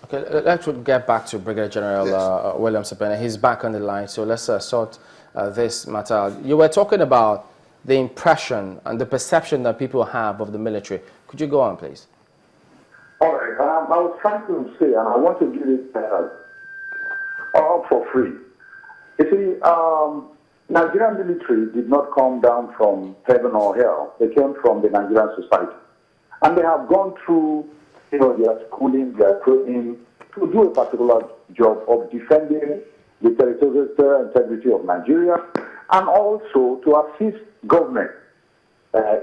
Okay, let's get back to Brigadier General Yes. Williams Obene. He's back on the line, so let's sort this matter out. You were talking about the impression and the perception that people have of the military. Could you go on, please? All right. I was trying to say, and I want to give it all for free. You see, Nigerian military did not come down from heaven or hell. They came from the Nigerian society. And they have gone through, their schooling, their training to do a particular job of defending the territorial integrity of Nigeria and also to assist government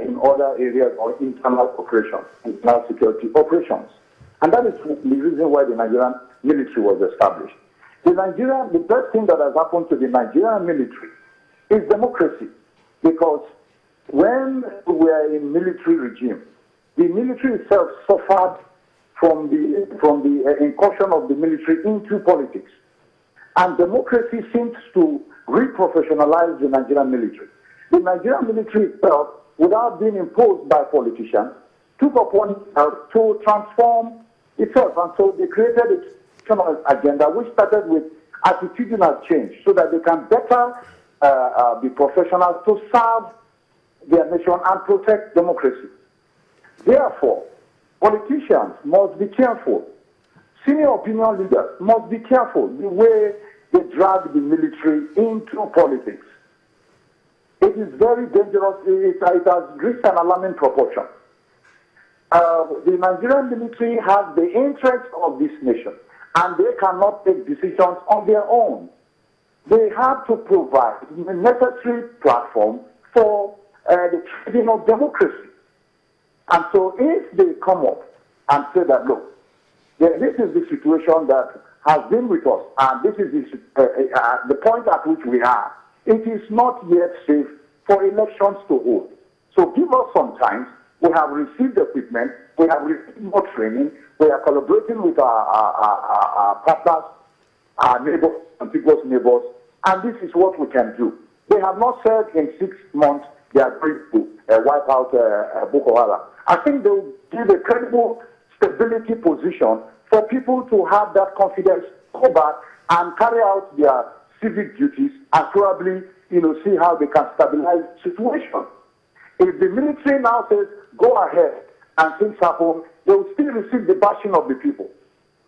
in other areas or internal operations, internal security operations. And that is the reason why the Nigerian military was established. The best thing that has happened to the Nigerian military is democracy. Because when we were in military regime, the military itself suffered from the incursion of the military into politics. And democracy seems to re-professionalize the Nigerian military. The Nigerian military itself, without being imposed by politicians, took upon itself to transform itself. And so they created its agenda, which started with attitudinal change so that they can better be professionals to serve their nation and protect democracy. Therefore, politicians must be careful. Senior opinion leaders must be careful the way they drag the military into politics. It is very dangerous. It has reached an alarming proportion. The Nigerian military has the interest of this nation, and they cannot take decisions on their own. They have to provide the necessary platform for the trading of democracy. And so if they come up and say that, look, this is the situation that has been with us, and this is the point at which we are, it is not yet safe for elections to hold. So give us some time. We have received equipment, we have received more training, we are collaborating with our partners, our neighbors, contiguous neighbors, and this is what we can do. They have not said in 6 months they are going to wipe out Boko Haram. I think they will give a credible stability position for people to have that confidence, go back and carry out their civic duties and probably, see how they can stabilize the situation. If the military now says, go ahead and things happen, they will still receive the bashing of the people.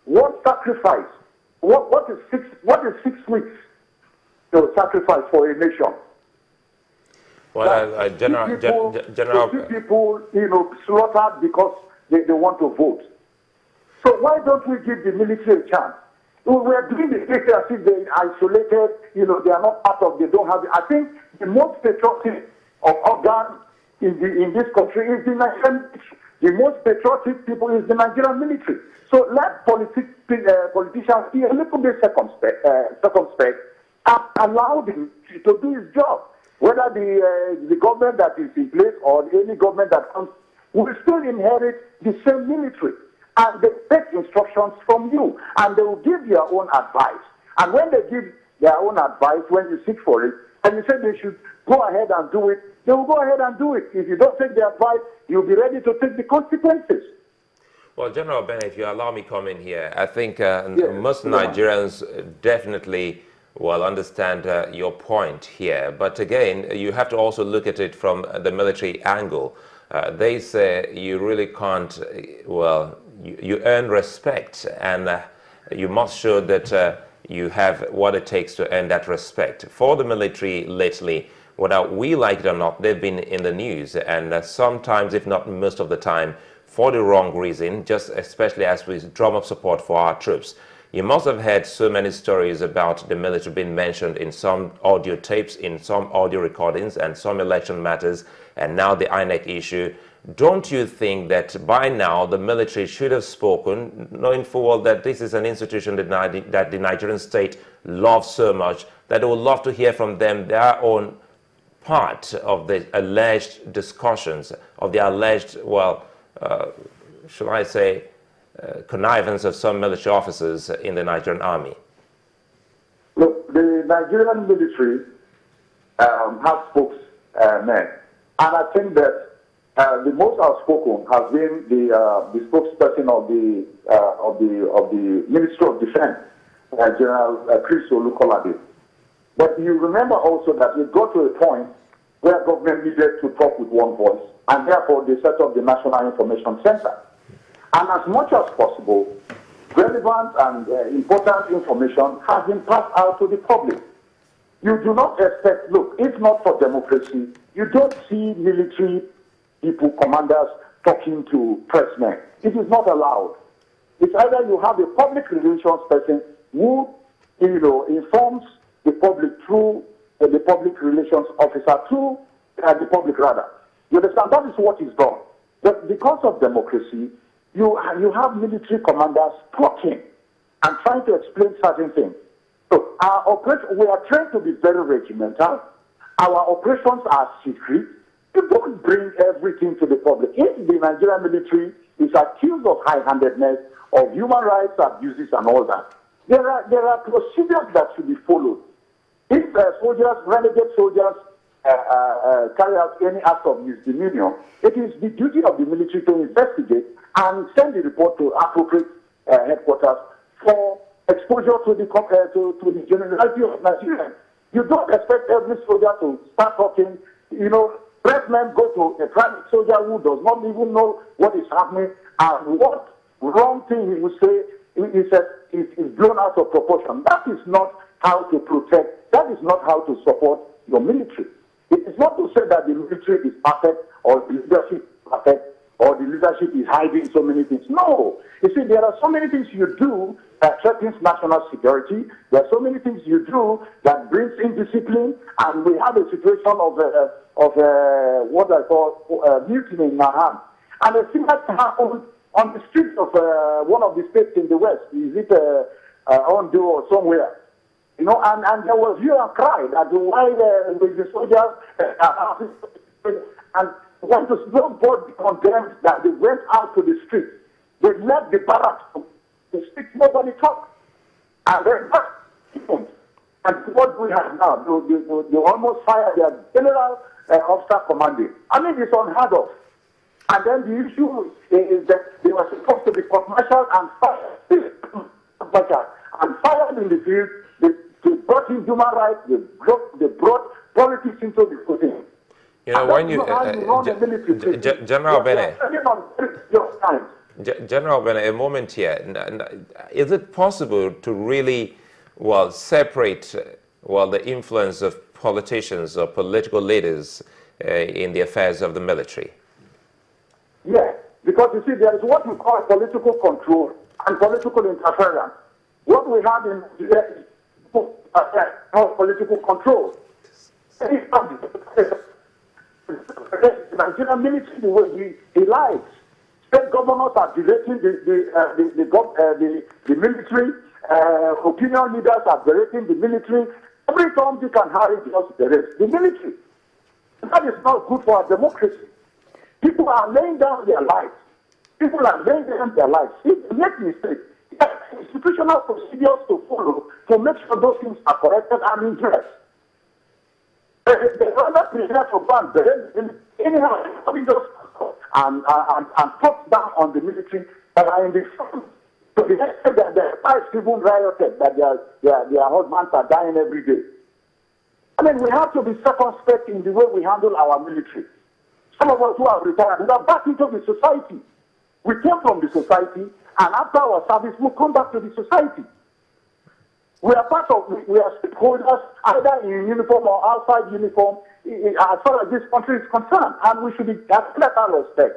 What sacrifice? What is 6 weeks to sacrifice for a nation? Well, General, people, slaughtered because they want to vote. So why don't we give the military a chance? We are doing the case as if they're isolated, they are not part of, they don't have. I think the most patriotic of organs in this country is the Nigerian military. The most patriotic people is the Nigerian military. So let politicians be a little bit circumspect and allow them to do his job. Whether the government that is in place or any government that comes will still inherit the same military. And they take instructions from you, and they will give their own advice. And when they give their own advice, when you seek for it, and you say they should go ahead and do it, they will go ahead and do it. If you don't take their advice, you'll be ready to take the consequences. Well, General Obene, if you allow me come in here, I think most Nigerians definitely will understand your point here. But again, you have to also look at it from the military angle. They say you really can't, you earn respect, and you must show that you have what it takes to earn that respect. For the military lately, whether we like it or not, they've been in the news, and sometimes, if not most of the time, for the wrong reason, just especially as we drum up support for our troops. You must have heard so many stories about the military being mentioned in some audio tapes, in some audio recordings, and some election matters, and now the INEC issue. Don't you think that by now the military should have spoken, knowing full well that this is an institution that the Nigerian state loves so much, that they would love to hear from them their own part of the alleged discussions, of the alleged, shall I say, connivance of some military officers in the Nigerian army? Look, the Nigerian military has spokesmen, and I think that the most outspoken has been the spokesperson of the Ministry of Defense, General Chris Olukolade. But you remember also that it got to a point where government needed to talk with one voice, and therefore they set up the National Information Center. And as much as possible, relevant and important information has been passed out to the public. You do not expect, look, if not for democracy, you don't see military people, commanders, talking to pressmen. It is not allowed. It's either you have a public relations person who, informs the public through the public relations officer to the public rather. You understand? That is what is done. But because of democracy, you have military commanders talking and trying to explain certain things. So we are trained to be very regimental. Our operations are secret. You don't bring everything to the public. If the Nigerian military is accused of high-handedness, of human rights abuses and all that, there are procedures that should be followed. If renegade soldiers carry out any act of misdemeanor, it is the duty of the military to investigate and send the report to appropriate headquarters for exposure to the generality of Nigeria. You don't expect every soldier to start talking. Pressmen go to a private soldier who does not even know what is happening, and what wrong thing he will say is blown out of proportion. That is not how to protect. That is not how to support your military. It is not to say that the military is perfect or the leadership is perfect or the leadership is hiding so many things. No. You see, there are so many things you do that threatens national security. There are so many things you do that brings indiscipline, and we have a situation of what I call mutiny in our hands. And a similar thing happened on the streets of one of the states in the West. Is it Ondo or somewhere? And there was hue and cry that why the soldiers and when the snowboard condemned that they went out to the street, they left the barracks to the street, nobody talked. And then and what we have now, they almost fired their general officer commanding. I mean, it's unheard of. And then the issue is that they were supposed to be court-martialed and fired in the field. They brought in human rights, they brought politics into the thing. When you, General Obene, General Obene, a moment here. Is it possible to really, separate, the influence of politicians or political leaders in the affairs of the military? Yes, because you see, there is what we call political control and political interference. What we have in political control. The Nigerian military, the way he lies. State governors are berating the military. Opinion leaders are berating the military. Every time they can hurry just berate the military. That is not good for our democracy. People are laying down their lives. People are laying down their lives. If they make mistakes, there are institutional procedures to follow to make sure those things are corrected and redressed. They are not prepared for ban, but anyhow, and talk down on the military that are in the front. So the extent that their wives even rioted, that their husbands are dying every day. I mean, we have to be circumspect in the way we handle our military. Some of us who are retired, we are back into the society. We came from the society, and after our service, we'll come back to the society. We are stakeholders, either in uniform or outside uniform, as far as this country is concerned, and we should be that respect.